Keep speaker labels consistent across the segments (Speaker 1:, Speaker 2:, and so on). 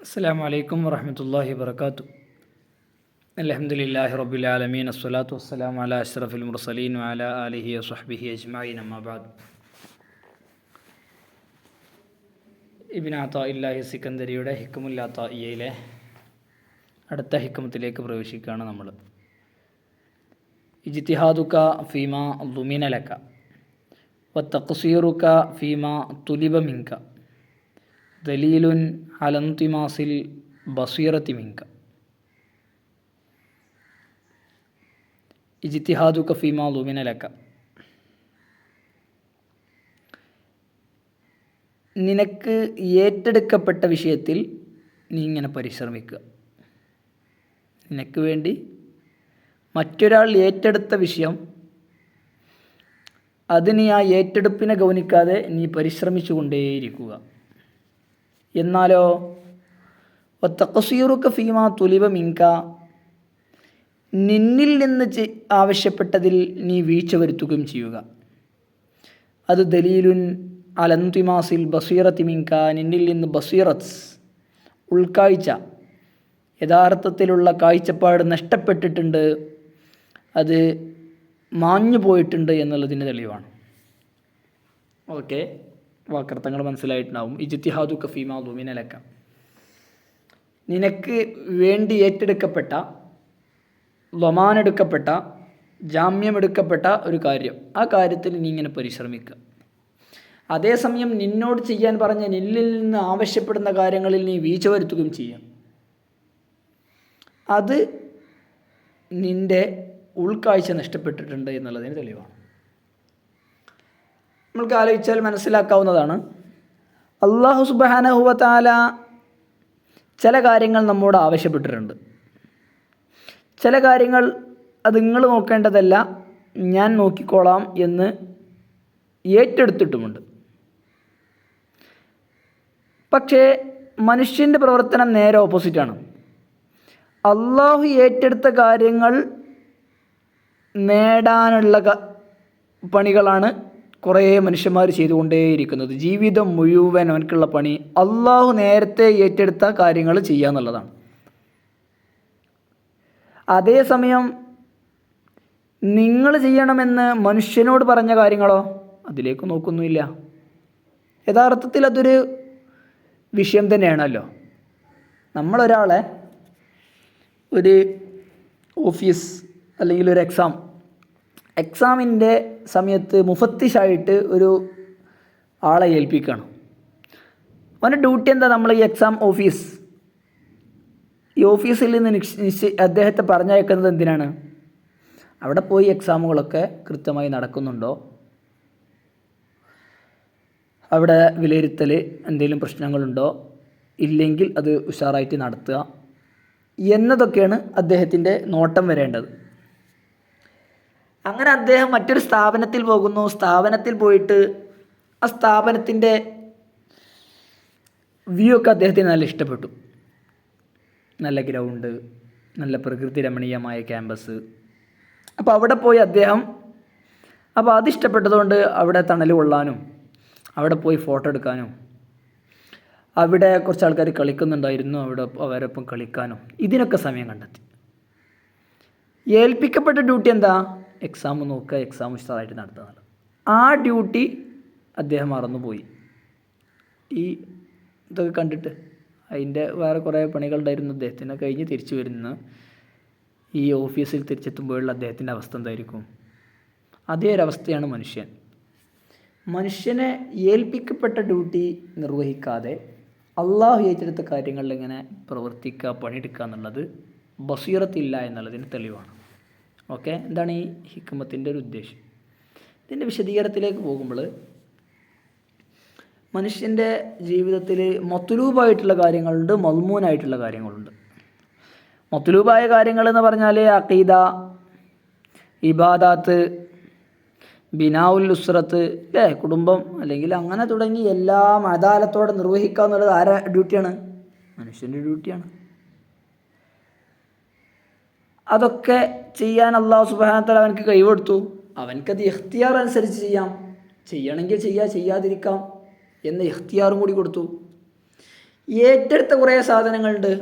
Speaker 1: അസ്സലാമു അലൈക്കും വറഹ്മത്തുള്ളാഹി വബറകാതുഹു. അൽഹംദുലില്ലാഹി റബ്ബിൽ ആലമീൻ അസ്സലാത്തു വസ്സലാമു അലാ അഷ്റഫിൽ മുർസലീൻ വഅലാ ആലിഹി വസ്വഹ്ബിഹി അജ്മഈൻ അമ്മാ ബഅദ്. ഇബ്നു അതാഇല്ലാഹി സിക്കന്ദരിയുടെ ഹിക്മുൽ അതാഇയയിലെ അടുത്ത ഹിക്മത്തിലേക്ക് പ്രവേശിക്കുകയാണ് നമ്മൾ. ഇജ്തിഹാദുക ഫീമാ ദുമിന ലക വതഖ്സീറുക ഫീമാ തുലിബ മിൻക ദലീലുൻ അലന്തിമാസിൽ ബസീറത്തി മിൻക. ഇജ്തിഹാദുക ഫീമാ ദുമിന ലക, നിനക്ക് ഏറ്റെടുക്കപ്പെട്ട വിഷയത്തിൽ നീ ഇങ്ങനെ പരിശ്രമിക്കുക. നിനക്ക് വേണ്ടി മറ്റൊരാൾ ഏറ്റെടുത്ത വിഷയം, അത് നീ ആ ഏറ്റെടുപ്പിനെ ഗൗനിക്കാതെ നീ പരിശ്രമിച്ചു കൊണ്ടേയിരിക്കുക. എന്നാലോ വതഖ്സീറുക ഫീമാ തുലിബ മിൻക, നിന്നിൽ നിന്ന് ആവശ്യപ്പെട്ടതിൽ നീ വീഴ്ച വരുത്തുകയും ചെയ്യുക. അത് ദലീലുൻ അലന്തിമാസിൽ ബസീറത്തി മിൻക, നിന്നിൽ നിന്ന് ബസീറത്ത്, ഉൾക്കാഴ്ച, യഥാർത്ഥത്തിലുള്ള കാഴ്ചപ്പാട് നഷ്ടപ്പെട്ടിട്ടുണ്ട്, അത് മാഞ്ഞു പോയിട്ടുണ്ട് എന്നുള്ളതിന് തെളിവാണ്. ഓക്കെ, വാക്കർത്ഥങ്ങൾ മനസ്സിലായിട്ടുണ്ടാവും. ഇജ്തിഹാദുക ഫീമാ ദുമിന ലക, നിനക്ക് വേണ്ടി ഏറ്റെടുക്കപ്പെട്ട, ലൊമാനെടുക്കപ്പെട്ട, ജാമ്യമെടുക്കപ്പെട്ട ഒരു കാര്യം, ആ കാര്യത്തിൽ നീ ഇങ്ങനെ പരിശ്രമിക്കുക. അതേസമയം നിന്നോട് ചെയ്യാൻ പറഞ്ഞ, നിന്നിൽ നിന്ന് ആവശ്യപ്പെടുന്ന കാര്യങ്ങളിൽ നീ വീഴ്ച വരുത്തുകയും ചെയ്യാം. അത് നിൻ്റെ ഉൾക്കാഴ്ച നഷ്ടപ്പെട്ടിട്ടുണ്ട് എന്നുള്ളതിന് തെളിവാണ്. നമ്മൾക്ക് ആലോചിച്ചാൽ മനസ്സിലാക്കാവുന്നതാണ്, അല്ലാഹു സുബ്ഹാനഹു വ തആല ചില കാര്യങ്ങൾ നമ്മോട് ആവശ്യപ്പെട്ടിട്ടുണ്ട്. ചില കാര്യങ്ങൾ അത് നിങ്ങൾ നോക്കേണ്ടതല്ല, ഞാൻ നോക്കിക്കോളാം എന്ന് ഏറ്റെടുത്തിട്ടുമുണ്ട്. പക്ഷേ മനുഷ്യൻ്റെ പ്രവർത്തനം നേരെ ഓപ്പോസിറ്റാണ്. അല്ലാഹു ഏറ്റെടുത്ത കാര്യങ്ങൾ നേടാനുള്ള പണികളാണ് കുറേ മനുഷ്യന്മാർ ചെയ്തുകൊണ്ടേയിരിക്കുന്നത്. ജീവിതം മുഴുവൻ അവനക്കുള്ള പണി അല്ലാഹു നേരത്തെ ഏറ്റെടുത്ത കാര്യങ്ങൾ ചെയ്യുക എന്നുള്ളതാണ്. അതേസമയം നിങ്ങൾ ചെയ്യണമെന്ന് മനുഷ്യനോട് പറഞ്ഞ കാര്യങ്ങളോ അതിലേക്ക് നോക്കുന്നുമില്ല. യഥാർത്ഥത്തിൽ അതൊരു വിഷയം തന്നെയാണല്ലോ. നമ്മളൊരാളെ ഒരു ഓഫീസ് അല്ലെങ്കിൽ ഒരു എക്സാമിൻ്റെ സമയത്ത് മുഫത്തിഷായിട്ട് ഒരു ആളെ ഏൽപ്പിക്കുകയാണ്. അവൻ്റെ ഡ്യൂട്ടി എന്താ? നമ്മൾ ഈ ഈ ഓഫീസിൽ നിന്ന് അദ്ദേഹത്തെ പറഞ്ഞയക്കുന്നത് എന്തിനാണ്? അവിടെ പോയി എക്സാമുകളൊക്കെ കൃത്യമായി നടക്കുന്നുണ്ടോ, അവിടെ വിലയിരുത്തൽ എന്തെങ്കിലും പ്രശ്നങ്ങളുണ്ടോ, ഇല്ലെങ്കിൽ അത് ഉഷാറായിട്ട് നടത്തുക എന്നതൊക്കെയാണ് അദ്ദേഹത്തിൻ്റെ നോട്ടം വരേണ്ടത്. അങ്ങനെ അദ്ദേഹം മറ്റൊരു സ്ഥാപനത്തിൽ പോകുന്നു. സ്ഥാപനത്തിൽ പോയിട്ട് ആ സ്ഥാപനത്തിൻ്റെ വ്യൂ ഒക്കെ അദ്ദേഹത്തിന് നല്ല ഇഷ്ടപ്പെട്ടു. നല്ല ഗ്രൗണ്ട്, നല്ല പ്രകൃതി രമണീയമായ ക്യാമ്പസ്. അപ്പോൾ അവിടെ പോയി അദ്ദേഹം, അപ്പോൾ അത് ഇഷ്ടപ്പെട്ടതുകൊണ്ട് അവിടെ തണൽ കൊള്ളാനും, അവിടെ പോയി ഫോട്ടോ എടുക്കാനും, അവിടെ കുറച്ച് ആൾക്കാർ കളിക്കുന്നുണ്ടായിരുന്നു, അവിടെ അവരൊപ്പം കളിക്കാനും, ഇതിനൊക്കെ സമയം കണ്ടെത്തി. ഏൽപ്പിക്കപ്പെട്ട ഡ്യൂട്ടി എന്താ? എക്സാം നോക്കുക, എക്സാം ഉഷാറായിട്ട് നടത്തുക. ആ ഡ്യൂട്ടി അദ്ദേഹം മറന്നുപോയി. ഈ ഇതൊക്കെ കണ്ടിട്ട് അതിൻ്റെ വേറെ കുറേ പണികളുണ്ടായിരുന്നു അദ്ദേഹത്തിന്. കഴിഞ്ഞ് തിരിച്ചു വരുന്ന ഈ ഓഫീസിൽ തിരിച്ചെത്തുമ്പോഴുള്ള അദ്ദേഹത്തിൻ്റെ അവസ്ഥ എന്തായിരിക്കും? അതേ ഒരവസ്ഥയാണ് മനുഷ്യനെ ഏൽപ്പിക്കപ്പെട്ട ഡ്യൂട്ടി നിർവഹിക്കാതെ അള്ളാഹു ഏറ്റെടുത്ത കാര്യങ്ങളിൽ ഇങ്ങനെ പ്രവർത്തിക്കുക, പണിയെടുക്കുക എന്നുള്ളത് ബസീറത്തില്ല എന്നുള്ളതിന് തെളിവാണ്. ഓക്കെ, എന്താണ് ഈ ഹിക്മത്തിൻ്റെ ഒരു ഉദ്ദേശം? ഇതിൻ്റെ വിശദീകരണത്തിലേക്ക് പോകുമ്പോൾ, മനുഷ്യൻ്റെ ജീവിതത്തിൽ മത്ലൂബായിട്ടുള്ള കാര്യങ്ങളുണ്ട്, മദ്മൂനായിട്ടുള്ള കാര്യങ്ങളുണ്ട്. മത്ലൂബായ കാര്യങ്ങൾ എന്ന് പറഞ്ഞാൽ അഖീദ, ഇബാദാത്ത്, ബിനാഉൽ ഉസ്റത്ത്, അല്ലേ, കുടുംബം, അല്ലെങ്കിൽ അങ്ങനെ തുടങ്ങി എല്ലാം അദാലത്തോടെ നിർവഹിക്കുക എന്നുള്ളത് ആരുടെ ഡ്യൂട്ടിയാണ്? മനുഷ്യൻ്റെ ഡ്യൂട്ടിയാണ്. അതൊക്കെ ചെയ്യാൻ അല്ലാഹു സുബ്ഹാനഹു വ തആല അവനക്ക് കഴിവെടുത്തു. അവനക്കത് ഇഖ്തിയാർ അനുസരിച്ച് ചെയ്യണമെങ്കിൽ ചെയ്യാതിരിക്കാം എന്ന ഇഖ്തിയാറും കൂടി കൊടുത്തു. ഏറ്റെടുത്ത കുറേ സാധനങ്ങളുണ്ട്.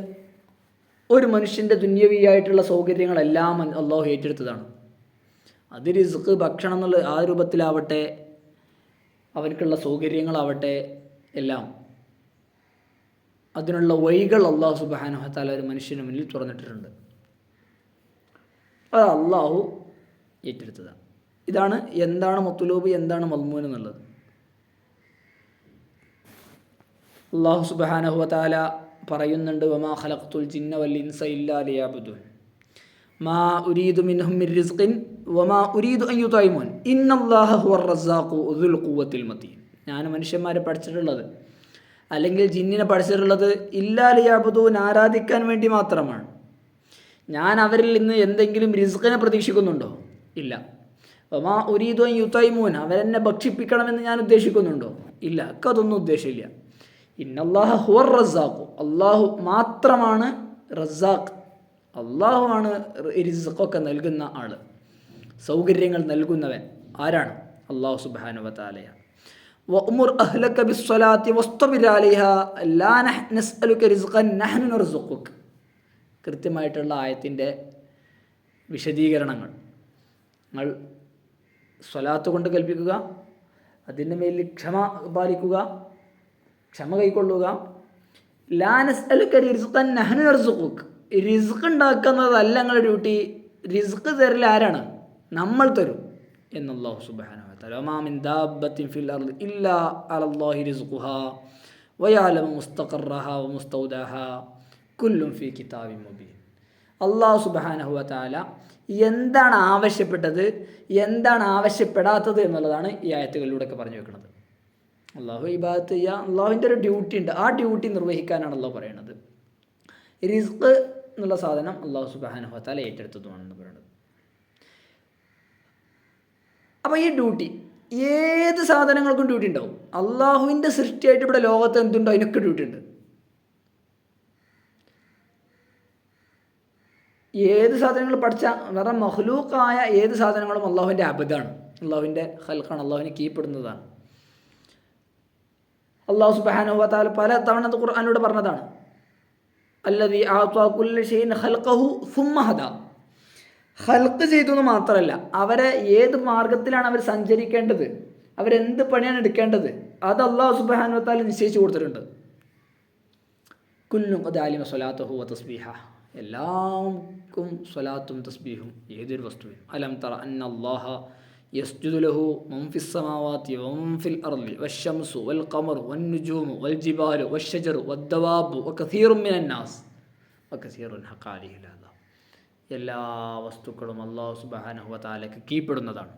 Speaker 1: ഒരു മനുഷ്യൻ്റെ ദുന്യവിയായിട്ടുള്ള സൗകര്യങ്ങളെല്ലാം അള്ളാഹു ഏറ്റെടുത്തതാണ്. അത് റിസ്ക്, ഭക്ഷണം എന്നുള്ള ആ രൂപത്തിലാവട്ടെ, അവനക്കുള്ള സൗകര്യങ്ങളാവട്ടെ, എല്ലാം അതിനുള്ള വഴികൾ അള്ളാഹു സുബ്ഹാനഹു വ തആല ഒരു മനുഷ്യന് മുന്നിൽ തുറന്നിട്ടിട്ടുണ്ട്. അത് അള്ളാഹു ഏറ്റെടുത്തതാണ്. ഇതാണ് എന്താണ് മത്ലൂബ്, എന്താണ് മദ്മൂൻ എന്നുള്ളത്. അള്ളാഹു സുബ്ഹാനഹു വ തആല പറയുന്നുണ്ട്, വമാ ഖലഖ്തുൽ ജിന്ന വൽ ഇൻസ ഇല്ലാ ലിയഅ്ബുദൂൻ മാ ഉരീദു മിൻഹും മിർ റിസ്ഖിൻ വമാ ഉരീദു അൻ യുതഇമൂൻ ഇന്നല്ലാഹ ഹുവർ റസ്സാഖു ദുൽ ഖുവ്വത്തിൽ മതീൻ. ഞാൻ മനുഷ്യന്മാരെ പഠിച്ചിട്ടുള്ളത്, അല്ലെങ്കിൽ ജിന്നിനെ പഠിച്ചിട്ടുള്ളത് ഇല്ലാ ലിയഅ്ബുദൂൻ, ആരാധിക്കാൻ വേണ്ടി മാത്രമാണ്. ഞാൻ അവരിൽ നിന്ന് എന്തെങ്കിലും റിസ്ഖിനെ പ്രതീക്ഷിക്കുന്നുണ്ടോ? ഇല്ല. വമാ ഉരീദു അൻ യുതഇമൂൻ, അവരെന്നെ ഭക്ഷിപ്പിക്കണമെന്ന് ഞാൻ ഉദ്ദേശിക്കുന്നുണ്ടോ? ഇല്ല, അതൊന്നും ഉദ്ദേശമില്ല. ഇന്നല്ലാഹ ഹുവർ റസ്സാഖു, അള്ളാഹു മാത്രമാണ് റസ്സാഖ്. അള്ളാഹുവാണ് റിസ്ഖൊക്കെ നൽകുന്ന ആൾ, സൗകര്യങ്ങൾ നൽകുന്നവൻ. ആരാണ്? അള്ളാഹു സുബ്ഹാനഹു വ തആലയാണ്. വഅ്മുർ അഹ്ലക ബിസ്സലാത്തി വസ്തബിർ അലൈഹാ ലാ നസ്അലുക റിസ്ഖൻ നഹ്നു നർസുഖുക. കൃത്യമായിട്ടുള്ള ആയത്തിൻ്റെ വിശദീകരണങ്ങൾ നിങ്ങൾ സ്വലാത്ത് കൊണ്ട് കൽപ്പിക്കുക, അതിൻ്റെ മേലിൽ ക്ഷമ പാലിക്കുക, ക്ഷമ കൈക്കൊള്ളുക. ലാ നസ്അലുക റിസ്ഖൻ നഹ്നു നർസുഖുക, റിസ്ക് ഉണ്ടാക്കുന്നതല്ല ഞങ്ങളുടെ ഡ്യൂട്ടി, റിസ്ക് തരൽ ആരാണ്? നമ്മൾ തരും എന്ന് അല്ലാഹു സുബ്ഹാനഹു വ തആല. വമാ മിൻ ദാബത്തിൻ ഫിൽ അർളി ഇല്ലാ അലല്ലാഹി റിസ്ഖുഹാ വയഅലമു മുസ്തഖറഹാ വമുസ്തൗദാഹാ കുല്ലും ഫീ കിതാബിൻ മുബീൻ. അല്ലാഹു സുബ്ഹാനഹു വ തആല എന്താണ് ആവശ്യപ്പെട്ടത്, എന്താണ് ആവശ്യപ്പെടാത്തത് എന്നുള്ളതാണ് ഈ ആയത്തുകളിലൂടെയൊക്കെ പറഞ്ഞു വെക്കുന്നത്. അള്ളാഹു ഇബാദത്ത് ചെയ്യുക, അള്ളാഹുവിൻ്റെ ഒരു ഡ്യൂട്ടി ഉണ്ട്, ആ ഡ്യൂട്ടി നിർവഹിക്കാനാണ് അള്ളാഹു പറയുന്നത്. റിസ്ക് എന്നുള്ള സാധനം അള്ളാഹു സുബ്ഹാനഹു വ തആല ഏറ്റെടുത്തതുമാണെന്ന് പറയുന്നത്. അപ്പോൾ ഈ ഡ്യൂട്ടി ഏത് സാധനങ്ങൾക്കും ഡ്യൂട്ടി ഉണ്ടാവും. അള്ളാഹുവിൻ്റെ സൃഷ്ടിയായിട്ട് ഇവിടെ ലോകത്ത് എന്തുണ്ടോ അതിനൊക്കെ ഡ്യൂട്ടി ഉണ്ട്. ഏത് സാധനങ്ങൾ പഠിച്ച വേറെ മഖ്ലൂക്കായ ഏത് സാധനങ്ങളും അള്ളാഹുവിൻ്റെ അബദാണ്, അള്ളാഹുവിൻ്റെ ഖൽഖാണ്, അള്ളാഹുവിനെ കീഴ്പ്പെടുന്നതാണ്. അള്ളാഹു സുബ്ഹാനഹു വ തആല പല തവണ ഖുർആനിലൂടെ പറഞ്ഞതാണ്, അല്ലദീ അഅ്താ കുല്ല ഷൈഇൻ ഖൽഖഹു സുമ്മ ഹദാ. ഖൽഖ് ചെയ്തു എന്ന് മാത്രമല്ല, അവരെ ഏത് മാർഗത്തിലാണ് അവർ സഞ്ചരിക്കേണ്ടത്, അവരെന്ത് പണിയാണ് എടുക്കേണ്ടത്, അത് അള്ളാഹു സുബ്ഹാനഹു വ തആല നിശ്ചയിച്ചു കൊടുത്തിട്ടുണ്ട്. കുല്ലും ഖദ് അലിമ സ്വലാത്തഹു വ തസ്ബീഹ, എല്ലാവർക്കും സ്വലാത്തും തസ്ബീഹും ഏതൊരു വസ്തുവിനും. അലം തറ അന്നല്ലാഹ യസ്ജുദു ലഹു മൻ ഫിസ് സമാവാതി വമൻ ഫിൽ അർളി വശംസു വൽ ഖമറു വൻ നുജൂമു വൽ ജിബാലു വശജറു വദ്ദവാബു വകസീറുൻ മിനൻ നാസ് വകസീറുൻ ഹഖ അലൈഹിൽ അദാബ്. എല്ലാ വസ്തുക്കളും അല്ലാഹു സുബ്ഹാനഹു വ തആലയ്ക്ക് കീഴ്പ്പെടുന്നതാണ്,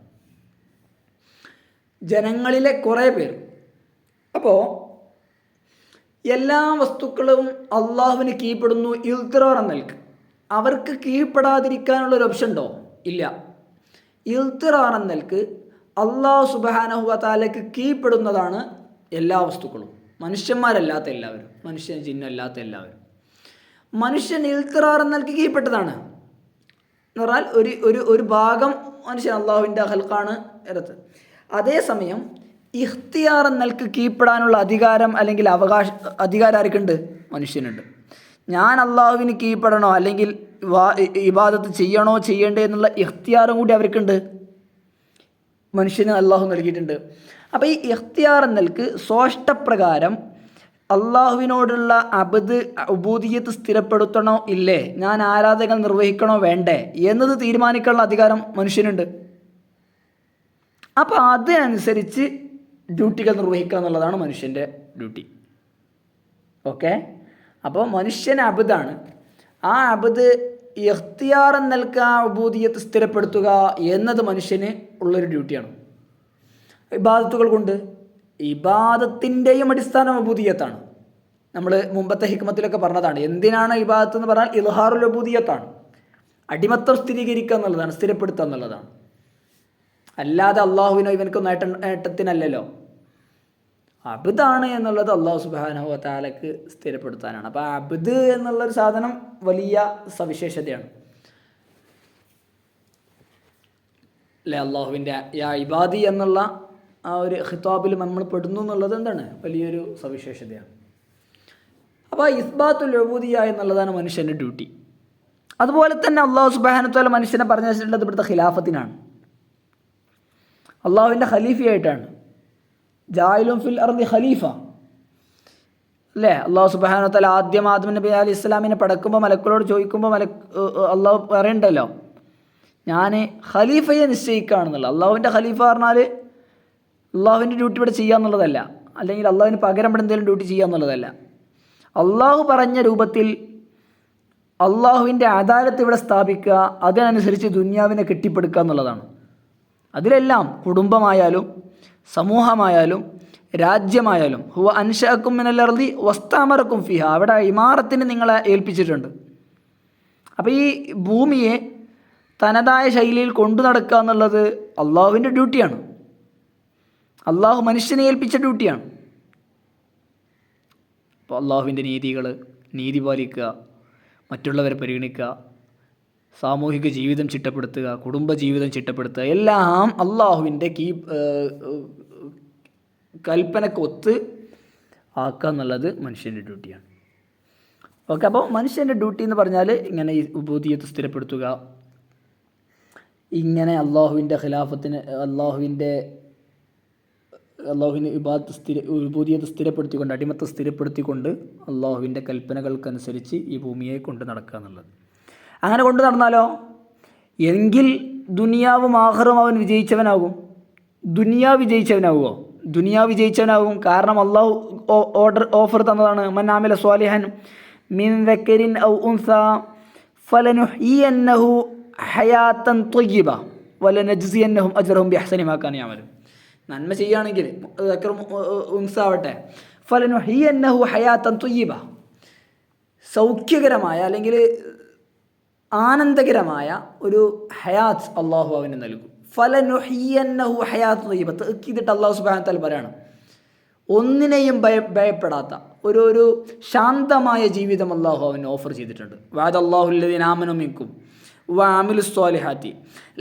Speaker 1: ജനങ്ങളിലെ കുറേ പേർ. അപ്പോൾ എല്ലാ വസ്തുക്കളും അള്ളാഹുവിന് കീഴ്പ്പെടുന്നു. ഇൽത്തിറാർ എന്നൽക്ക് അവർക്ക് കീഴ്പ്പെടാതിരിക്കാനുള്ളൊരു ഓപ്ഷൻ ഉണ്ടോ? ഇല്ല. ഇൽത്തിറാർ എന്നൽക്ക് അള്ളാഹു സുബ്ഹാനഹു വ തആലയ്ക്ക് കീഴ്പ്പെടുന്നതാണ് എല്ലാ വസ്തുക്കളും, മനുഷ്യന്മാരല്ലാത്ത എല്ലാവരും, മനുഷ്യൻ ജിന്നല്ലാത്ത എല്ലാവരും. മനുഷ്യൻ ഇൽത്തിറാർ എന്നൽക്ക് കീഴ്പ്പെട്ടതാണ് എന്ന് പറഞ്ഞാൽ ഒരു ഭാഗം മനുഷ്യൻ അള്ളാഹുവിൻ്റെ ഖൽഖാണ് ഇറത്ത്. അതേസമയം ഇഖ്തിയാർ എന്നൽക്ക് കീഴ്പ്പെടാനുള്ള അധികാരം അല്ലെങ്കിൽ അധികാരം ആർക്കുണ്ട്? മനുഷ്യനുണ്ട്. ഞാൻ അള്ളാഹുവിന് കീഴ്പ്പെടണോ അല്ലെങ്കിൽ ഇബാദത്ത് ചെയ്യണോ ചെയ്യണ്ടേ എന്നുള്ള ഇഖ്തിയാറും കൂടി അവർക്കുണ്ട്, മനുഷ്യന് അള്ളാഹു നൽകിയിട്ടുണ്ട്. അപ്പോൾ ഈ ഇഖ്തിയാർ എന്നൽക്ക് സ്വാഷ്ടപ്രകാരം അള്ളാഹുവിനോടുള്ള ഉബൂദിയത്ത് സ്ഥിരപ്പെടുത്തണോ ഇല്ലേ, ഞാൻ ആരാധനകൾ നിർവഹിക്കണോ വേണ്ടേ എന്നത് തീരുമാനിക്കാനുള്ള അധികാരം മനുഷ്യനുണ്ട്. അപ്പോൾ അതിനനുസരിച്ച് ഡ്യൂട്ടികൾ നിർവഹിക്കുക എന്നുള്ളതാണ് മനുഷ്യൻ്റെ ഡ്യൂട്ടി. ഓക്കെ, അപ്പോൾ മനുഷ്യൻ അബദാണ്. ആ അബദ് ഇഖ്തിയാർ എന്നൽക്ക് ആ ഉബൂദിയത്ത് സ്ഥിരപ്പെടുത്തുക എന്നത് മനുഷ്യന് ഉള്ളൊരു ഡ്യൂട്ടിയാണ്. ഇബാദത്തുകൾ കൊണ്ട് ഇബാദത്തിൻ്റെയും അടിസ്ഥാനം ഉബൂദിയത്താണ്. നമ്മൾ മുമ്പത്തെ ഹിക്മത്തിലൊക്കെ പറഞ്ഞതാണ്, എന്തിനാണ് ഇബാദത്ത് എന്ന് പറഞ്ഞാൽ ഇൽഹാറുൽ ഉബൂദിയത്താണ്, അടിമത്തം സ്ഥിരീകരിക്കുക എന്നുള്ളതാണ്, സ്ഥിരപ്പെടുത്തുക എന്നുള്ളതാണ്. അല്ലാതെ അള്ളാഹുവിനോ ഇവനക്കൊന്നും നേട്ടത്തിനല്ലല്ലോ. അബ്ദാണ് എന്നുള്ളത് അള്ളാഹു സുബ്ഹാനഹു വ തആലക്ക് സ്ഥിരപ്പെടുത്താനാണ്. അപ്പോൾ അബ്ദ് എന്നുള്ളൊരു സാധനം വലിയ സവിശേഷതയാണ് അല്ലേ. അള്ളാഹുവിൻ്റെ യാ ഇബാദി എന്നുള്ള ആ ഒരു ഖിതാബിൽ നമ്മൾ പെടുന്നു എന്നുള്ളത് എന്താണ്, വലിയൊരു സവിശേഷതയാണ്. അപ്പോൾ ഇസ്ബാത്തുൽ ഉബൂദിയ്യ എന്നുള്ളതാണ് മനുഷ്യൻ്റെ ഡ്യൂട്ടി. അതുപോലെ തന്നെ അള്ളാഹു സുബ്ഹാനഹു വ തആല മനുഷ്യനെ പറഞ്ഞു വെച്ചിട്ടുള്ളത് ഇവിടുത്തെ ഖിലാഫത്തിനാണ്, അള്ളാഹുവിൻ്റെ ഖലീഫയായിട്ടാണ്. ജായിലുൻ ഫിൽ അർദി ഖലീഫ അല്ലേ? അള്ളാഹു സുബ്ഹാനഹു വ തആല ആദ്യം ആദം നബി അലൈഹി ഇസ്ലാമിനെ പടക്കുമ്പോൾ മലക്കുകളോട് ചോദിക്കുമ്പോൾ അള്ളാഹു പറയണ്ടല്ലോ, ഞാൻ ഖലീഫയെ നിശ്ചയിക്കുകയാണെന്നുള്ള. അള്ളാഹുവിൻ്റെ ഖലീഫ പറഞ്ഞാൽ അള്ളാഹുവിൻ്റെ ഡ്യൂട്ടി ഇവിടെ ചെയ്യുക എന്നുള്ളതല്ല, അല്ലെങ്കിൽ അള്ളാഹുവിന് പകരം ഇവിടെ എന്തെങ്കിലും ഡ്യൂട്ടി ചെയ്യുക എന്നുള്ളതല്ല. അള്ളാഹു പറഞ്ഞ രൂപത്തിൽ അള്ളാഹുവിൻ്റെ അദാലത്ത് ഇവിടെ സ്ഥാപിക്കുക, അതിനനുസരിച്ച് ദുനിയാവിനെ കെട്ടിപ്പടുക്കുക എന്നുള്ളതാണ്. അതിലെല്ലാം കുടുംബമായാലും സമൂഹമായാലും രാജ്യമായാലും ഹുവ അൻശഅക്കും മിനൽ അർളി വസ്തഅമറക്കും ഫിഹ, അവിടെ ഇമാറത്തിന് നിങ്ങളെ ഏൽപ്പിച്ചിട്ടുണ്ട്. അപ്പോൾ ഈ ഭൂമിയെ തനതായ ശൈലിയിൽ കൊണ്ടു നടക്കുക എന്നുള്ളത് അള്ളാഹുവിൻ്റെ ഡ്യൂട്ടിയാണ്, അള്ളാഹു മനുഷ്യനെ ഏൽപ്പിച്ച ഡ്യൂട്ടിയാണ്. അപ്പോൾ അള്ളാഹുവിൻ്റെ നീതി പാലിക്കുക, മറ്റുള്ളവരെ പരിഗണിക്കുക, സാമൂഹിക ജീവിതം ചിട്ടപ്പെടുത്തുക, കുടുംബജീവിതം ചിട്ടപ്പെടുത്തുക, എല്ലാം അള്ളാഹുവിൻ്റെ കൽപ്പനക്കൊത്ത് ആക്കുക എന്നുള്ളത് മനുഷ്യൻ്റെ ഡ്യൂട്ടിയാണ്. ഓക്കെ, അപ്പോൾ മനുഷ്യൻ്റെ ഡ്യൂട്ടി എന്ന് പറഞ്ഞാൽ ഇങ്ങനെ ഈ ഉബൂദിയ്യത്ത് സ്ഥിരപ്പെടുത്തുക, ഇങ്ങനെ അള്ളാഹുവിൻ്റെ ഖിലാഫത്തിന് അള്ളാഹുവിൻ്റെ ഉബൂദിയ്യത്ത് സ്ഥിരപ്പെടുത്തിക്കൊണ്ട്, അടിമത്തം സ്ഥിരപ്പെടുത്തിക്കൊണ്ട് അള്ളാഹുവിൻ്റെ കൽപ്പനകൾക്കനുസരിച്ച് ഈ ഭൂമിയെ കൊണ്ട് നടക്കുക എന്നുള്ളത്. അങ്ങനെ കൊണ്ടു നടന്നാലോ എങ്കിൽ ദുനിയാവും ആഖിറവും അവൻ വിജയിച്ചവനാകും. ദുനിയാവ് വിജയിച്ചവനാകും. കാരണം അള്ളാഹു ഓഫർ തന്നതാണ്, മൻ ആമില സ്വാലിഹൻ മിൻ ദക്കരിൻ ഔ ഉൻസ ഫലനുഹ്യിയന്നഹു ഹയാത്തൻ ത്വയ്യിബ വലനജ്സിയന്നഹും അജ്റഹും ബിഅഹ്സനി മാ കാനൂ യഅമലൂൻ. നന്മ ചെയ്യുകയാണെങ്കിൽ ഉൻസാവട്ടെ, ഫലനുഹ്യിയന്നഹു ഹയാത്തൻ ത്വയ്യിബ, സൗഖ്യകരമായ അല്ലെങ്കിൽ ആനന്ദകരമായ ഒരു ഹയാത്ത് അള്ളാഹു അവന് നൽകും. ഫലനുഹ്യിയന്നഹു ഹയാത്ത് ത്വയ്യിബ ചെയ്തിട്ട് അള്ളാഹു സുബ്ഹാനഹു വ തആല പറയാണ്, ഒന്നിനെയും ഭയപ്പെടാത്ത ഒരു ശാന്തമായ ജീവിതം അള്ളാഹു അവന് ഓഫർ ചെയ്തിട്ടുണ്ട്. വഅദല്ലാഹുല്ലദീന ആമനൂ മിൻകും വഅമിലുസ് സ്വാലിഹാത്തി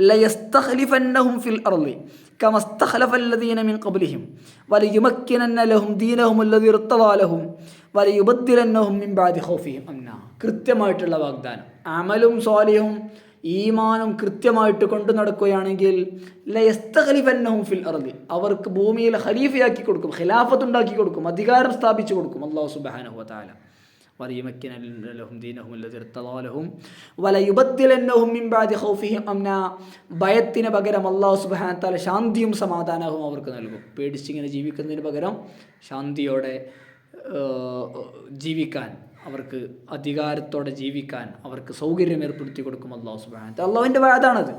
Speaker 1: ലയസ്തഖ്ലിഫന്നഹും ഫിൽ അർളി കമസ്തഖ്ലഫല്ലദീന മിൻ ഖബ്ലിഹിം വലയുമക്കിനന്ന ലഹും ദീനഹും അല്ലദീ ഇർതദാ ലഹും വലയുബദ്ദിലന്നഹും മിൻ ബഅദി ഖൗഫിഹിം അംനാ. കൃത്യമായിട്ടുള്ള വാഗ്ദാനം. അമലും സ്വാലിഹും ഈമാനും കൃത്യമായിട്ട് കൊണ്ടു നടക്കുകയാണെങ്കിൽ ലയസ്തഖ്ലിഫന്നഹും ഫിൽ അർളി, അവർക്ക് ഭൂമിയിൽ ഖലീഫയാക്കി കൊടുക്കും, ഖിലാഫത്ത് ഉണ്ടാക്കി കൊടുക്കും, അധികാരം സ്ഥാപിച്ചു കൊടുക്കും അല്ലാഹു സുബ്ഹാനഹു വ തആല. വലയുമക്കിനന്ന ലഹും ദീനഹും അല്ലദീ ഇർതദാ ലഹും വലയുബദ്ദിലന്നഹും മിൻ ബഅദി ഖൗഫിഹിം അംനാ. ഭയത്തിന് പകരം അല്ലാഹു സുബ്ഹാനഹു വ തആല ശാന്തിയും സമാധാനവും അവർക്ക് നൽകും. പേടിച്ചിങ്ങനെ ജീവിക്കുന്നതിന് പകരം ശാന്തിയോടെ ജീവിക്കാൻ, അവർക്ക് അധികാരത്തോടെ ജീവിക്കാൻ അവർക്ക് സൗകര്യം ഏർപ്പെടുത്തി കൊടുക്കും അല്ലാഹു സുബ്ഹാനഹു വ തആല. അല്ലാഹുവിൻ്റെ വഅദാണത്.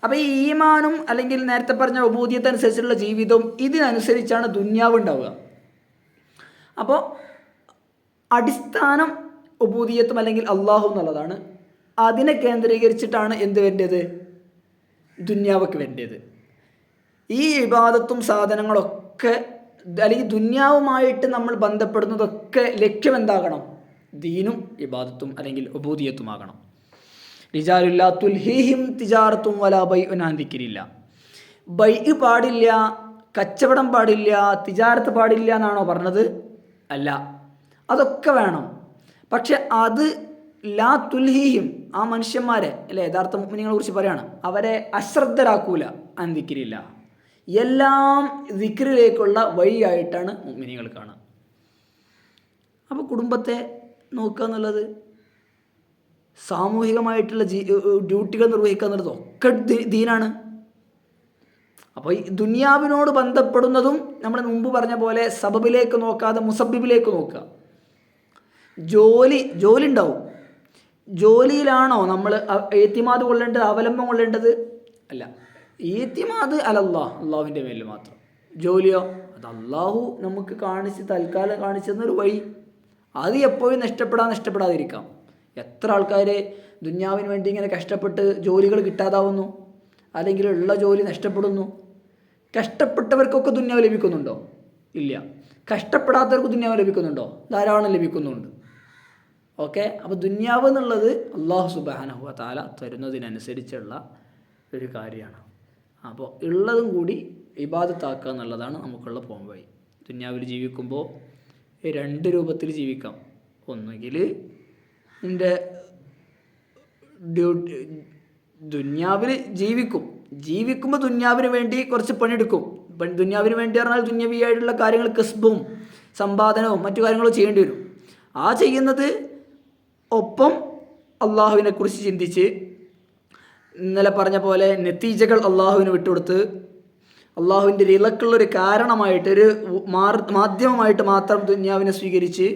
Speaker 1: അപ്പോൾ ഈ ഈമാനും അല്ലെങ്കിൽ നേരത്തെ പറഞ്ഞ ഉബൂദിയ്യത്ത് അനുസരിച്ചുള്ള ജീവിതവും ഇതിനനുസരിച്ചാണ് ദുനിയാവ് ഉണ്ടാവുക. അപ്പോൾ അടിസ്ഥാനം ഉബൂദിയ്യത്തും അല്ലെങ്കിൽ അള്ളാഹു എന്നുള്ളതാണ്. അതിനെ കേന്ദ്രീകരിച്ചിട്ടാണ് എന്ത് വേണ്ടത്? ദുനിയാവൊക്കെ വേണ്ടത്. ഈ ഇബാദത്തും സാധനങ്ങളൊക്കെ അല്ലെങ്കിൽ ദുനിയാവുമായിട്ട് നമ്മൾ ബന്ധപ്പെടുന്നതൊക്കെ ലക്ഷ്യം എന്താകണം? ദീനും ഇബാദത്തും അല്ലെങ്കിൽ ഉബൂദിയ്യത്തുമാകണം. റിജാലുല്ലാ തുൽഹീഹിം തിജാറത്തും വലാ ബൈഉൻ അൻ ദിക്രില്ലാ. ബൈഅ് പാടില്ല, കച്ചവടം പാടില്ല, തിജാറത്ത് പാടില്ല എന്നാണോ പറഞ്ഞത്? അല്ല, അതൊക്കെ വേണം. പക്ഷെ അത് ലാ തുൽഹീഹിം, ആ മനുഷ്യന്മാരെ അല്ലെ യഥാർത്ഥ മുഅ്മിനീങ്ങളെ കുറിച്ച് പറയാണ്, അവരെ അശ്രദ്ധരാക്കൂല അൻ ദിക്രില്ലാ. എല്ലാം ദിക്റിലേക്കുള്ള വഴിയായിട്ടാണ് മുഅ്മിനീങ്ങൾ കാണുക. അപ്പോൾ കുടുംബത്തെ നോക്കുക എന്നുള്ളത്, സാമൂഹികമായിട്ടുള്ള ഡ്യൂട്ടികൾ നിർവഹിക്കുക എന്നുള്ളത് ഒക്കെ ദീനാണ്. അപ്പോൾ ഈ ദുനിയാവിനോട് ബന്ധപ്പെടുന്നതും നമ്മൾ മുമ്പ് പറഞ്ഞ പോലെ സബബിലേക്ക് നോക്കാതെ മുസബ്ബിബിലേക്ക് നോക്കുക. ജോലി ഉണ്ടാവും. ജോലിയിലാണോ നമ്മൾ ഈത്തിമാദ് കൊള്ളേണ്ടത്, അവലംബം കൊള്ളേണ്ടത്? അല്ല, ഈത്തിമാദ് അലല്ലാഹ്, അള്ളാഹുവിൻ്റെ മേലിൽ മാത്രം. ജോലിയോ അത് അള്ളാഹു നമുക്ക് തൽക്കാലം കാണിച്ചെന്നൊരു വഴി. അത് എപ്പോഴും നഷ്ടപ്പെടാതിരിക്കാം. എത്ര ആൾക്കാർ ദുനിയാവിന് വേണ്ടി ഇങ്ങനെ കഷ്ടപ്പെട്ട് ജോലികൾ കിട്ടാതാവുന്നു, അല്ലെങ്കിൽ ഉള്ള ജോലി നഷ്ടപ്പെടുന്നു. കഷ്ടപ്പെട്ടവർക്കൊക്കെ ദുനിയാവ് ലഭിക്കുന്നുണ്ടോ? ഇല്ല. കഷ്ടപ്പെടാത്തവർക്ക് ദുനിയാവ് ലഭിക്കുന്നുണ്ടോ? ധാരാളം ലഭിക്കുന്നുണ്ട്. ഓക്കെ, അപ്പോൾ ദുനിയാവ് എന്നുള്ളത് അല്ലാഹു സുബ്ഹാനഹു വ തആല തരുന്നതിനനുസരിച്ചുള്ള ഒരു കാര്യമാണ്. അപ്പോൾ ഉള്ളതും കൂടി ഇബാദത്താക്കുക എന്നുള്ളതാണ് നമുക്കുള്ള പോംവഴി. ദുനിയാവിൽ ജീവിക്കുമ്പോൾ രണ്ട് രൂപത്തിൽ ജീവിക്കാം. ഒന്നുകിൽ നിൻ്റെ ദുന്യാവിൽ ജീവിക്കുമ്പോൾ ദുന്യാവിന് വേണ്ടി കുറച്ച് പണിയെടുക്കും. ദുന്യാവിന് വേണ്ടി പറഞ്ഞാൽ ദുന്യവിയായിട്ടുള്ള കാര്യങ്ങൾ കസ്ബും സമ്പാദനവും മറ്റു കാര്യങ്ങളും ചെയ്യേണ്ടി വരും. ആ ചെയ്യുന്നത് ഒപ്പം അള്ളാഹുവിനെ കുറിച്ച് ചിന്തിച്ച് ഇന്നലെ പറഞ്ഞ പോലെ നതീജകൾ അള്ളാഹുവിന് വിട്ടുകൊടുത്ത് അള്ളാഹുവിൻ്റെ റിളക്കുള്ളൊരു കാരണമായിട്ട് ഒരു മാധ്യമമായിട്ട് മാത്രം ദുന്യാവിനെ സ്വീകരിച്ച്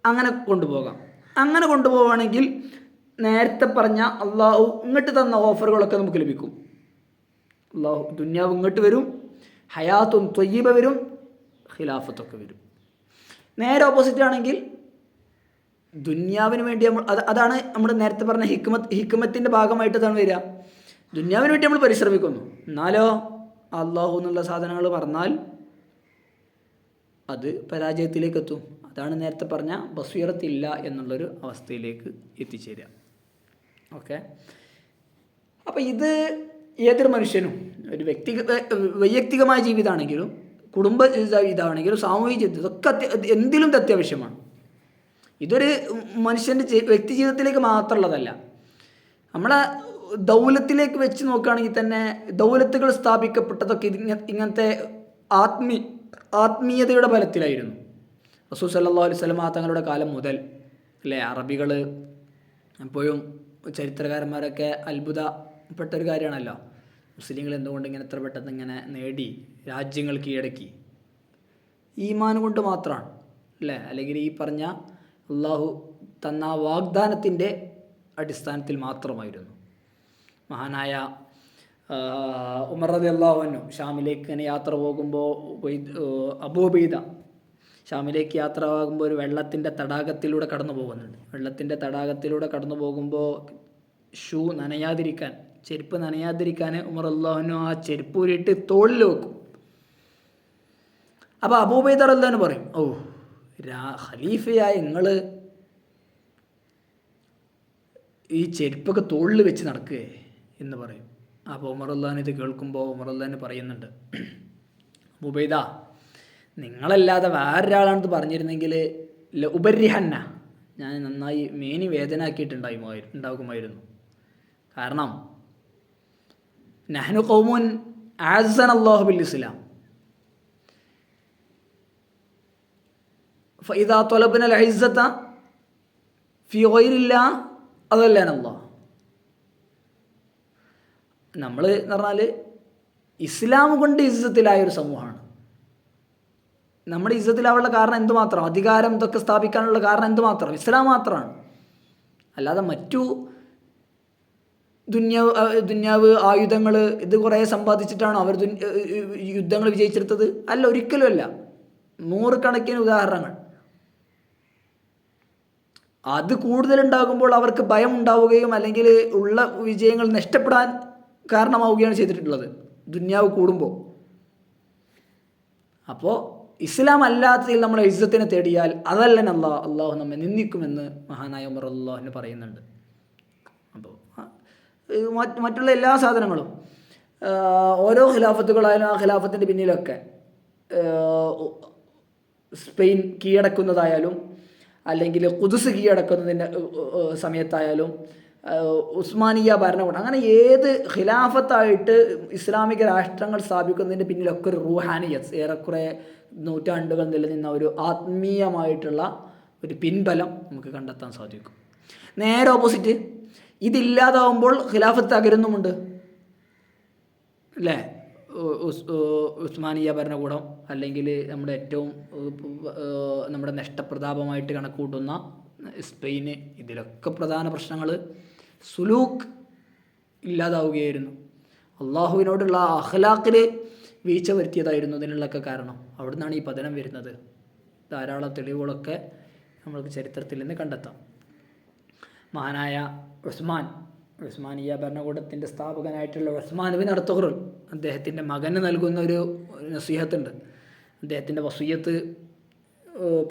Speaker 1: അങ്ങനെ കൊണ്ടുപോകാം. അങ്ങനെ കൊണ്ടുപോവുകയാണെങ്കിൽ നേരത്തെ പറഞ്ഞ അള്ളാഹു ഇങ്ങോട്ട് തന്ന ഓഫറുകളൊക്കെ നമുക്ക് ലഭിക്കും. അള്ളാഹു ദുന്യാവ് ഇങ്ങോട്ട് വരും, ഹയാത്തും ത്വയ്യിബ വരും, ഖിലാഫത്തൊക്കെ വരും. നേരെ ഓപ്പോസിറ്റ് ആണെങ്കിൽ ദുന്യാവിന് വേണ്ടി അതാണ് നമ്മൾ നേരത്തെ പറഞ്ഞ ഹിക്മത്തിൻ്റെ ഭാഗമായിട്ട് അതാണ് വരിക. ദുന്യാവിന് വേണ്ടി നമ്മൾ പരിശ്രമിക്കുന്നു, എന്നാലോ അള്ളാഹു എന്നുള്ള സാധനങ്ങൾ പറഞ്ഞാൽ അത് പരാജയത്തിലേക്ക് എത്തും. അതാണ് നേരത്തെ പറഞ്ഞ ബസ്വീറത്തില്ല എന്നുള്ളൊരു അവസ്ഥയിലേക്ക് എത്തിച്ചേരുക. ഓക്കെ, അപ്പോൾ ഇത് ഏതൊരു മനുഷ്യനും ഒരു വൈയക്തികമായ ജീവിതമാണെങ്കിലും കുടുംബ ഇതാണെങ്കിലും സാമൂഹിക ജീവിതം ഇതൊക്കെ എന്തിലും അത്യാവശ്യമാണ്. ഇതൊരു മനുഷ്യൻ്റെ വ്യക്തി ജീവിതത്തിലേക്ക് മാത്രമുള്ളതല്ല. നമ്മളെ ദൗലത്തിലേക്ക് വെച്ച് നോക്കുകയാണെങ്കിൽ തന്നെ ദൗലത്തുകൾ സ്ഥാപിക്കപ്പെട്ടതൊക്കെ ഇങ്ങനത്തെ ആത്മീയതയുടെ ബലത്തിലായിരുന്നു. റസൂൽ സല്ലല്ലാഹു അലൈഹി വസല്ലം തങ്ങളുടെ കാലം മുതൽ അല്ലേ, അറബികൾ എപ്പോഴും ചരിത്രകാരന്മാരൊക്കെ അത്ഭുതപ്പെട്ടൊരു കാര്യമാണല്ലോ, മുസ്ലിങ്ങൾ എന്തുകൊണ്ട് ഇങ്ങനെ എത്ര പെട്ടെന്ന് ഇങ്ങനെ നേടി രാജ്യങ്ങൾ കീഴടക്കി. ഈമാൻ കൊണ്ട് മാത്രമാണ് അല്ലേ, അല്ലെങ്കിൽ ഈ പറഞ്ഞ അള്ളാഹു തന്ന വാഗ്ദാനത്തിൻ്റെ അടിസ്ഥാനത്തിൽ മാത്രമായിരുന്നു. മഹാനായ ഉമർ റളിയല്ലാഹു അൻഹു ഷാമിലേക്ക് ഇങ്ങനെ യാത്ര പോകുമ്പോൾ അബൂ ഉബൈദ ഷാമിലേക്ക് യാത്ര ആകുമ്പോൾ ഒരു വെള്ളത്തിൻ്റെ തടാകത്തിലൂടെ കടന്നു പോകുന്നുണ്ട്. വെള്ളത്തിൻ്റെ തടാകത്തിലൂടെ കടന്നു പോകുമ്പോൾ ചെരുപ്പ് നനയാതിരിക്കാൻ ഉമർ റളിയല്ലാഹു അൻഹു ആ ചെരുപ്പ് ഊരിയിട്ട് തോളിൽ വെക്കും. അപ്പോൾ അബൂ ഉബൈദ റളിയല്ലാഹു അൻഹു പറയും, ഓ ഖലീഫയായ നിങ്ങൾ ഈ ചെരുപ്പൊക്കെ തോളിൽ വെച്ച് നടക്കുക എന്ന് പറയും. അപ്പോൾ ഉമർ റളിയല്ലാഹു അൻഹു ഇത് കേൾക്കുമ്പോൾ ഉമർ റളിയല്ലാഹു അൻഹു പറയുന്നുണ്ട്, അബൂ ഉബൈദ നിങ്ങളല്ലാതെ വേറൊരാളാണെന്ന് പറഞ്ഞിരുന്നെങ്കിൽ ഉപരിഹന്ന ഞാൻ നന്നായി മേനി വേദനാക്കിയിട്ടുണ്ടാകുമായിരുന്നു. കാരണം നഹ്നു ഖൗമുൻ അഅസ്സന അല്ലാഹു ബിൽ ഇസ്ലാം ഫഇദാ ത്വലബ്ന അൽ ഇസ്സത ഫീ ഗൈരില്ലാഹ് അദല്ലന അല്ലാഹ്. നമ്മൾ എന്ന് പറഞ്ഞാൽ ഇസ്ലാം കൊണ്ട് ഇസ്സത്തിലായൊരു സമൂഹമാണ്. നമ്മുടെ ഇസ്സത്തിലാവുള്ള കാരണം എന്തുമാത്രം, അധികാരം ഇതൊക്കെ സ്ഥാപിക്കാനുള്ള കാരണം എന്തുമാത്രം, ഇസ്ലാം മാത്രമാണ്. അല്ലാതെ മറ്റു ദുന്യാവ് ആയുധങ്ങൾ ഇത് കുറേ സമ്പാദിച്ചിട്ടാണോ അവർ യുദ്ധങ്ങൾ വിജയിച്ചെടുത്തത്? അല്ല, ഒരിക്കലുമല്ല. നൂറുകണക്കിന് ഉദാഹരണങ്ങൾ. അത് കൂടുതലുണ്ടാകുമ്പോൾ അവർക്ക് ഭയം ഉണ്ടാവുകയും അല്ലെങ്കിൽ ഉള്ള വിജയങ്ങൾ നഷ്ടപ്പെടാൻ കാരണമാവുകയാണ് ചെയ്തിട്ടുള്ളത് ദുന്യാവ് കൂടുമ്പോൾ. അപ്പോൾ ഇസ്ലാം അല്ലാത്തതിൽ നമ്മൾ ഇസ്സത്തിനെ തേടിയാൽ അതല്ല അള്ളാഹു നമ്മെ നിന്ദിക്കുമെന്ന് മഹാനായ ഉമർ റളിയല്ലാഹു അൻഹു പറയുന്നുണ്ട്. അപ്പോൾ മറ്റുള്ള എല്ലാ സാധനങ്ങളും ഓരോ ഖിലാഫത്തുകളായാലും ആ ഖിലാഫത്തിൻ്റെ പിന്നിലൊക്കെ സ്പെയിൻ കീഴടക്കുന്നതായാലും അല്ലെങ്കിൽ ഖുദ്സ് കീഴടക്കുന്നതിൻ്റെ സമയത്തായാലും ഉസ്മാനിയ ഭരണകൂടം, അങ്ങനെ ഏത് ഖിലാഫത്തായിട്ട് ഇസ്ലാമിക രാഷ്ട്രങ്ങൾ സ്ഥാപിക്കുന്നതിൻ്റെ പിന്നിലൊക്കെ ഒരു റൂഹാനിയത്ത്, ഏറെക്കുറെ നൂറ്റാണ്ടുകൾ നിലനിന്ന ഒരു ആത്മീയമായിട്ടുള്ള ഒരു പിൻബലം നമുക്ക് കണ്ടെത്താൻ സാധിക്കും. നേരെ ഓപ്പോസിറ്റ്, ഇതില്ലാതാവുമ്പോൾ ഖിലാഫത്ത് തകരുന്നുമുണ്ട് അല്ലേ. ഉസ്മാനിയ ഭരണകൂടം അല്ലെങ്കിൽ നമ്മുടെ ഏറ്റവും നമ്മുടെ നഷ്ടപ്രതാപമായിട്ട് കണക്കൂട്ടുന്ന സ്പെയിന്, ഇതിലൊക്കെ പ്രധാന പ്രശ്നങ്ങൾ സുലൂക്ക് ഇല്ലാതാവുകയായിരുന്നു. അള്ളാഹുവിനോടുള്ള അഖ്ലാഖിൽ വീഴ്ച വരുത്തിയതായിരുന്നു ഇതിനുള്ളൊക്കെ കാരണം. അവിടെ നിന്നാണ് ഈ പതനം വരുന്നത്. ധാരാളം തെളിവുകളൊക്കെ നമ്മൾക്ക് ചരിത്രത്തിൽ നിന്ന് കണ്ടെത്താം. മഹാനായ ഉസ്മാനിയ ഭരണകൂടത്തിൻ്റെ സ്ഥാപകനായിട്ടുള്ള ഉസ്മാൻ ബിൻ അർത്തുഗ്റുൽ, അദ്ദേഹത്തിൻ്റെ മകന് നൽകുന്ന ഒരു നസീഹത്തുണ്ട്. അദ്ദേഹത്തിൻ്റെ വസിയ്യത്ത്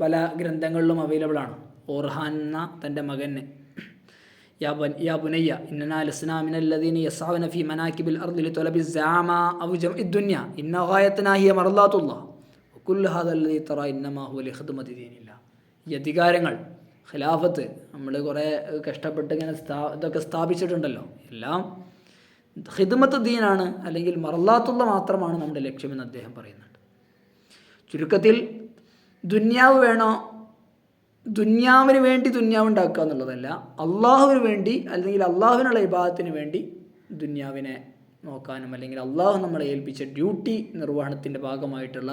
Speaker 1: പല ഗ്രന്ഥങ്ങളിലും അവൈലബിൾ ആണ്. ഓർഹാൻ എന്ന തൻ്റെ മകന്, യാ ബുനയ്യ ഇന്നനാ ലസ്നാ മിനല്ലദീന യസ്അൂന ഫീ മനാകിബിൽ അർളി ലിതലബി الزعമ ഔ ജംഇ الدنيا ഇന്ന ഗായതനാ ഹിയ മർളാത്തുല്ലാഹ് വകുല്ലു ഹാദാ അല്ലദീ തറാ ഇന്നമാ ഹുവ ലിഖിദ്മതി ദീനില്ലാഹ്. ഈ അധികാരങ്ങൾ, ഖിലാഫത്ത് നമ്മൾ കുറേ കഷ്ടപ്പെട്ട് ഇങ്ങനെ ഇതൊക്കെ സ്ഥാപിച്ചിട്ടുണ്ടല്ലോ, എല്ലാം ഖിദ്മത്ത് ദീനാണ്, അല്ലെങ്കിൽ മറല്ലാത്തുള്ള മാത്രമാണ് നമ്മുടെ ലക്ഷ്യമെന്ന് അദ്ദേഹം പറയുന്നുണ്ട്. ചുരുക്കത്തിൽ ദുന്യാവ് വേണോ, ദുന്യാവിന് വേണ്ടി ദുന്യാവ് ഉണ്ടാക്കുക എന്നുള്ളതല്ല, അള്ളാഹുവിന് വേണ്ടി അല്ലെങ്കിൽ അള്ളാഹുവിനുള്ള ഇബാദത്തിന് വേണ്ടി ദുന്യാവിനെ നോക്കാനും, അല്ലെങ്കിൽ അള്ളാഹു നമ്മളെ ഏൽപ്പിച്ച ഡ്യൂട്ടി നിർവഹണത്തിൻ്റെ ഭാഗമായിട്ടുള്ള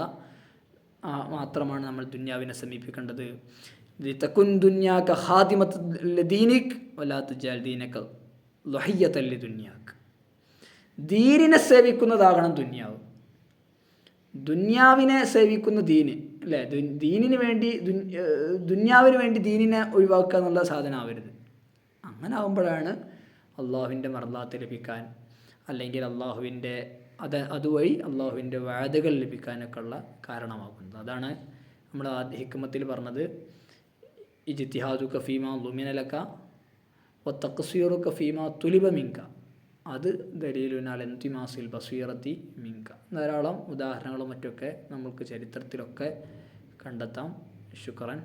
Speaker 1: മാത്രമാണ് നമ്മൾ ദുന്യാവിനെ സമീപിക്കേണ്ടത്. തകുൻ ദുന്യാക ഖാദിമത ദീനിക് വലാ തുജാൽ ദീനക ലഹിയത ലിദുന്യാക്. ദീനിനെ സേവിക്കുന്നതാകണം ദുന്യാവ്. ദുന്യാവിനെ സേവിക്കുന്ന ദീന് അല്ലേ, ദീനിന് വേണ്ടി ദുന്യാവിന് വേണ്ടി ദീനിനെ ഒഴിവാക്കുക എന്നുള്ള സാധനം ആവരുത്. അങ്ങനെ ആകുമ്പോഴാണ് അള്ളാഹുവിൻ്റെ മർലാത്ത് ലഭിക്കാൻ, അല്ലെങ്കിൽ അള്ളാഹുവിൻ്റെ അതുവഴി അള്ളാഹുവിൻ്റെ വാദകൾ ലഭിക്കാനൊക്കെ ഉള്ള കാരണമാകുന്നത്. അതാണ് നമ്മൾ ഹിക്മത്തിൽ പറഞ്ഞത്, ഇജ്തിഹാദുക ഫീമാ ളുമിനലക വതഖ്സീറുക ഫീമാ തുലിബ മിൻക, അത് ദലീലുൻ അല ഇൻതിമാസിൽ ബസീറത്തി മിൻക. ധാരാളം ഉദാഹരണങ്ങളും മറ്റൊക്കെ നമുക്ക് ചരിത്രത്തിലൊക്കെ കണ്ടെത്താം. ശുക്രൻ.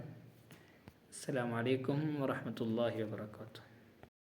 Speaker 1: അസ്സലാമു അലൈക്കും വറഹ്മത്തുള്ളാഹി വബറകാതുഹു.